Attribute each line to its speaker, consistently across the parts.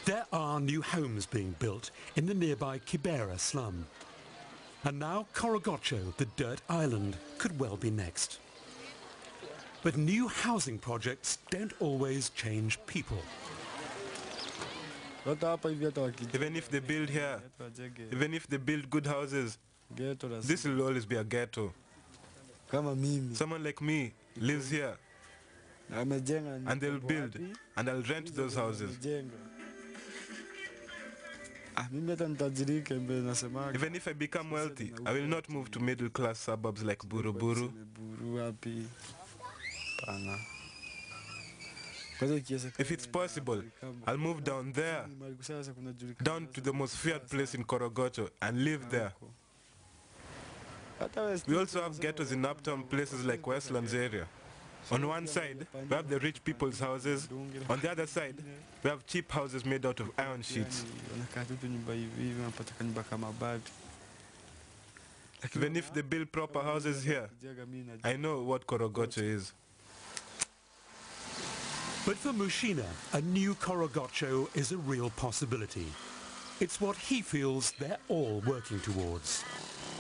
Speaker 1: There are new homes being built in the nearby Kibera slum. And now Korogocho, the dirt island, could well be next. But new housing projects don't always change people.
Speaker 2: Even if they build here, even if they build good houses, this will always be a ghetto. Someone like me lives here, and they'll build, and I'll rent those houses. Even if I become wealthy, I will not move to middle-class suburbs like Buruburu. If it's possible, I'll move down there, down to the most feared place in Korogocho, and live there. We also have ghettos in uptown places like Westlands area. On one side, we have the rich people's houses. On the other side, we have cheap houses made out of iron sheets. Even if they build proper houses here, I know what Korogocho is.
Speaker 1: But for Mushina, a new Korogocho is a real possibility. It's what he feels they're all working towards,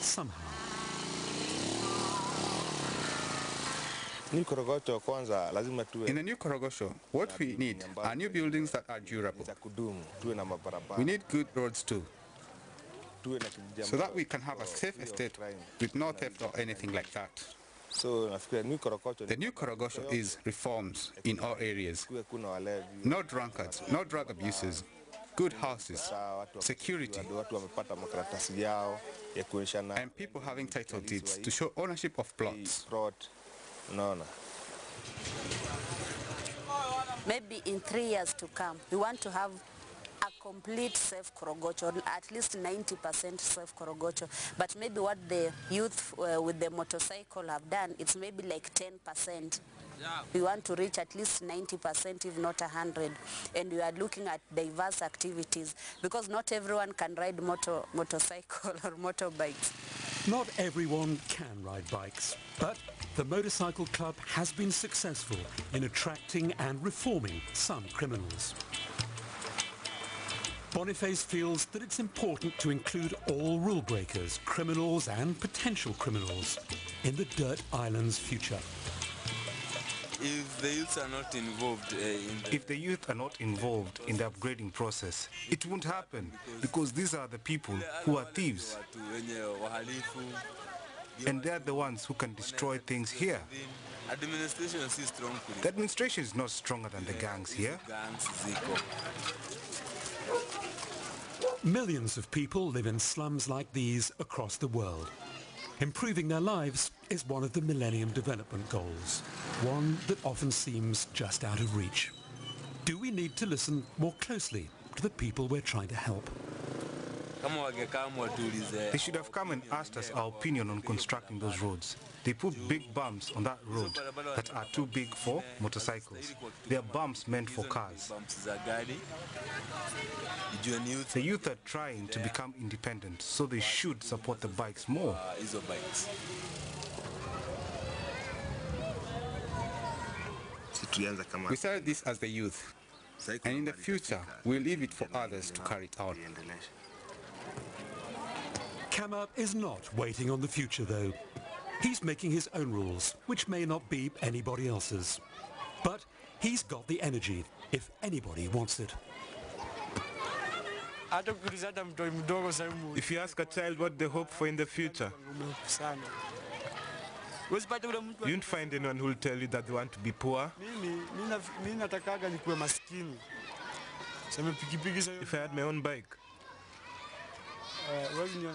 Speaker 1: somehow.
Speaker 3: In a new Korogocho, what we need are new buildings that are durable. We need good roads too, so that we can have a safe estate with no theft or anything like that. The new Korogocho is reforms in all areas. No drunkards, no drug abusers, good houses, security, and people having title deeds to show ownership of plots.
Speaker 4: Maybe in 3 years to come, we want to have a complete safe Korogocho, at least 90% safe Korogocho. But maybe what the youth with the motorcycle have done, it's maybe like 10%. We want to reach at least 90%, if not 100. And we are looking at diverse activities, because not everyone can ride motorcycle or motorbikes.
Speaker 1: Not everyone can ride bikes, but the Motorcycle Club has been successful in attracting and reforming some criminals. Boniface feels that it's important to include all rule breakers, criminals and potential criminals in the Dirt Island's future.
Speaker 5: If the youth are not involved
Speaker 6: in the upgrading process, it won't happen, because these are the people who are thieves, and they're the ones who can destroy things here. The administration is not stronger than the gangs here.
Speaker 1: Millions of people live in slums like these across the world. Improving their lives is one of the Millennium Development Goals, one that often seems just out of reach. Do we need to listen more closely to the people we're trying to help?
Speaker 6: They should have come and asked us our opinion on constructing those roads. They put big bumps on that road that are too big for motorcycles. They are bumps meant for cars. The youth are trying to become independent, so they should support the bikes more.
Speaker 3: We started this as the youth, and in the future, we'll leave it for others to carry it out.
Speaker 1: Kama is not waiting on the future, though. He's making his own rules, which may not be anybody else's. But he's got the energy, if anybody wants it.
Speaker 2: If you ask a child what they hope for in the future, you won't find anyone who will tell you that they want to be poor. If I had my own bike,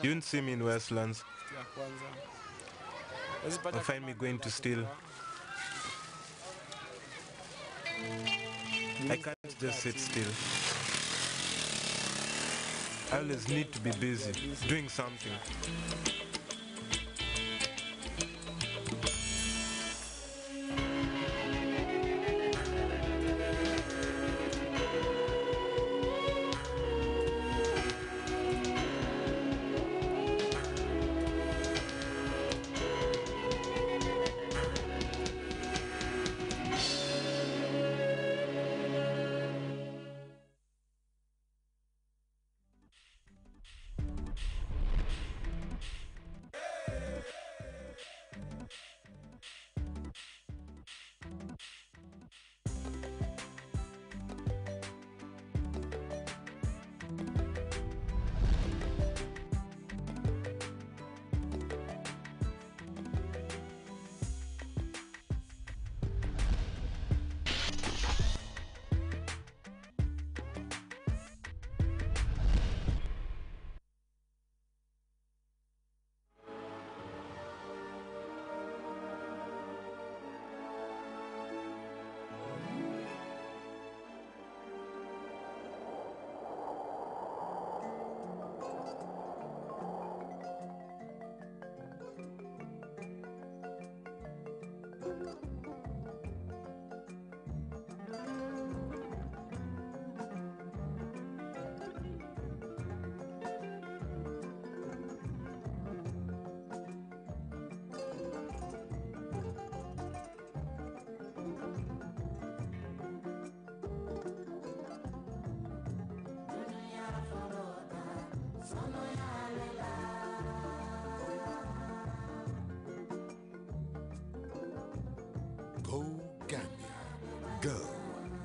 Speaker 2: you wouldn't see me in Westlands. Or find me going to steal. I can't just sit still. I always need to be busy, doing something.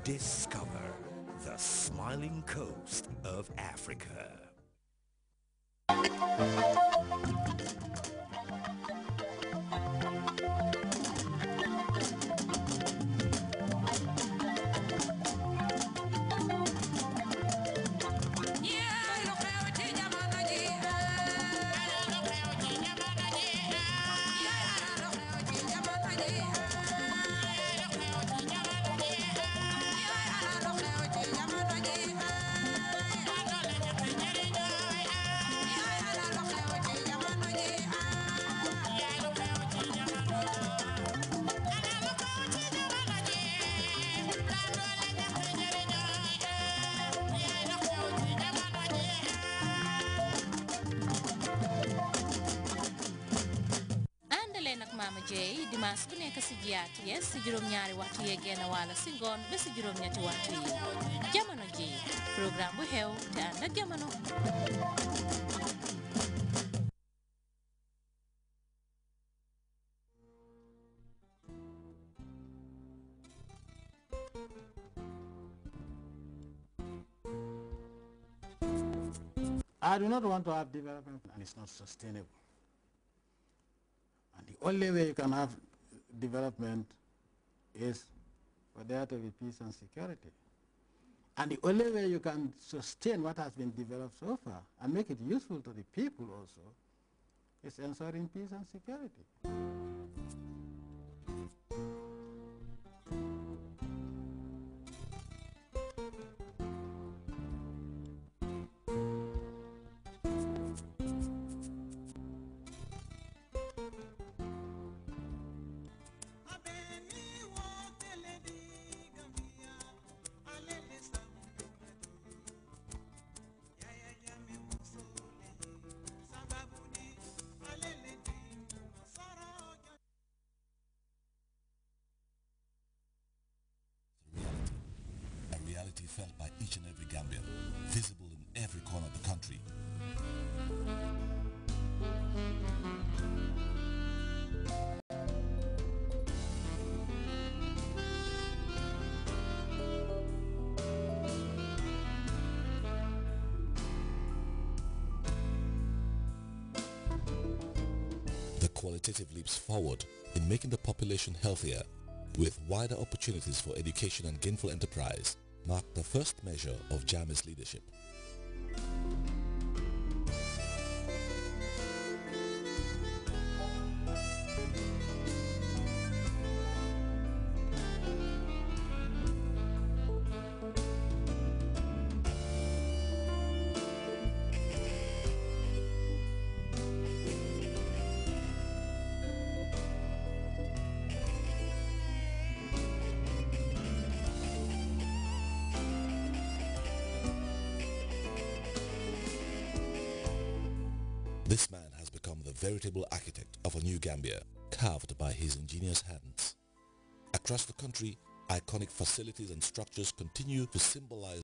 Speaker 7: Discover the smiling coast of Africa.
Speaker 8: Mama J dimanche bu nekk ci GRTS ci juróom-ñaari waxtu yee genn wàll ci ngoon ba ci juróom-ñetti waxtu yi jamono ji programme bu xew te ànd ak jamono.
Speaker 9: I do not want to have development and it's not sustainable. And the only way you can have development is for there to be peace and security. And the only way you can sustain what has been developed so far and make it useful to the people also is ensuring peace and security.
Speaker 10: Felt by each and every Gambian, visible in every corner of the country. The qualitative leaps forward in making the population healthier, with wider opportunities for education and gainful enterprise, marked the first measure of Jammeh's leadership. This man has become the veritable architect of a new Gambia, carved by his ingenious hands. Across the country, iconic facilities and structures continue to symbolize